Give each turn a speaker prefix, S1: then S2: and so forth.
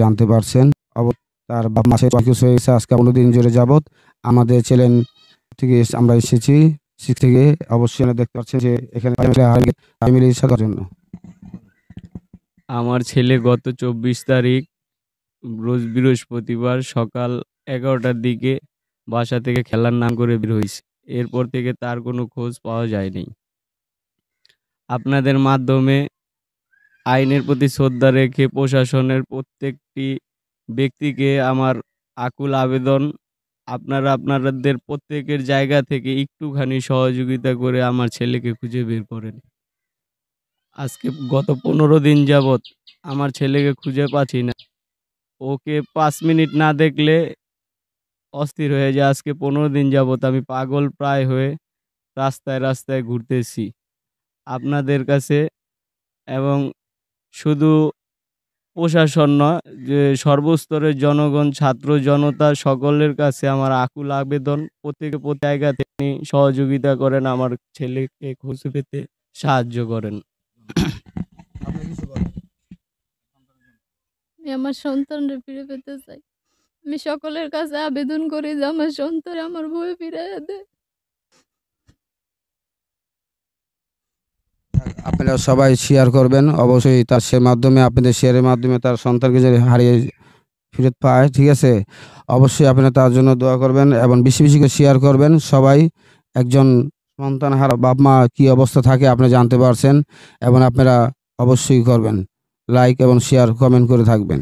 S1: জানতে পারছেন। তার বাবা মাসে কিছু হয়েছে আজকে 15 দিন জুড়ে যাবত আমাদের চ্যানেল থেকে আমরা এসেছি থেকে অবশ্যই দেখতে পাচ্ছেন যে এখানে ফ্যামিলির সাথে জন্য
S2: আমার ছেলে গত 24 তারিখ রোজ বৃহস্পতিবার সকাল 11টার দিকে বাসা থেকে খেলার নাম করে বের হয়েছে। এরপর থেকে তার কোনো খোঁজ পাওয়া যায়নি। আপনাদের মাধ্যমে আইনের প্রতি শ্রদ্ধা রেখে প্রশাসনের প্রত্যেকটি ব্যক্তিকে আমার আকুল আবেদন, আপনারা আপনাদের প্রত্যেকের জায়গা থেকে একটুখানি সহযোগিতা করে আমার ছেলেকে খুঁজে বের করেন। আজকে গত 15 দিন যাবৎ আমার ছেলেকে খুঁজে পাচ্ছি না। ওকে 5 মিনিট না দেখলে অস্থির হয়ে যায়। আজকে 15 দিন যাবৎ আমি পাগল প্রায় হয়ে রাস্তায় রাস্তায় ঘুরতেছি আপনাদের কাছে, এবং শুধু প্রশাসন নয়, যে সর্বস্তরের জনগণ, ছাত্র জনতা সকলের কাছে আমার আকুল আবেদন, প্রত্যেকে প্রতি জায়গা থেকে সহযোগিতা করেন, আমার ছেলেকে খুঁজে পেতে সাহায্য করেন।
S3: আমি আমার সন্তানরে ফিরে পেতে চাই। আমি সকলের কাছে আবেদন করি যে আমার সন্তান আমার বউ ফিরাইয়া দেয়।
S1: আপনারা সবাই শেয়ার করবেন অবশ্যই, তার সে মাধ্যমে আপনাদের শেয়ারের মাধ্যমে তার সন্তানকে যদি হারিয়ে ফেরত পায়, ঠিক আছে, অবশ্যই আপনারা তার জন্য দোয়া করবেন এবং বেশি বেশি করে শেয়ার করবেন। সবাই একজন সন্তান হারা বাপ মা কী অবস্থা থাকে আপনি জানতে পারছেন, এবং আপনারা অবশ্যই করবেন লাইক এবং শেয়ার কমেন্ট করে থাকবেন।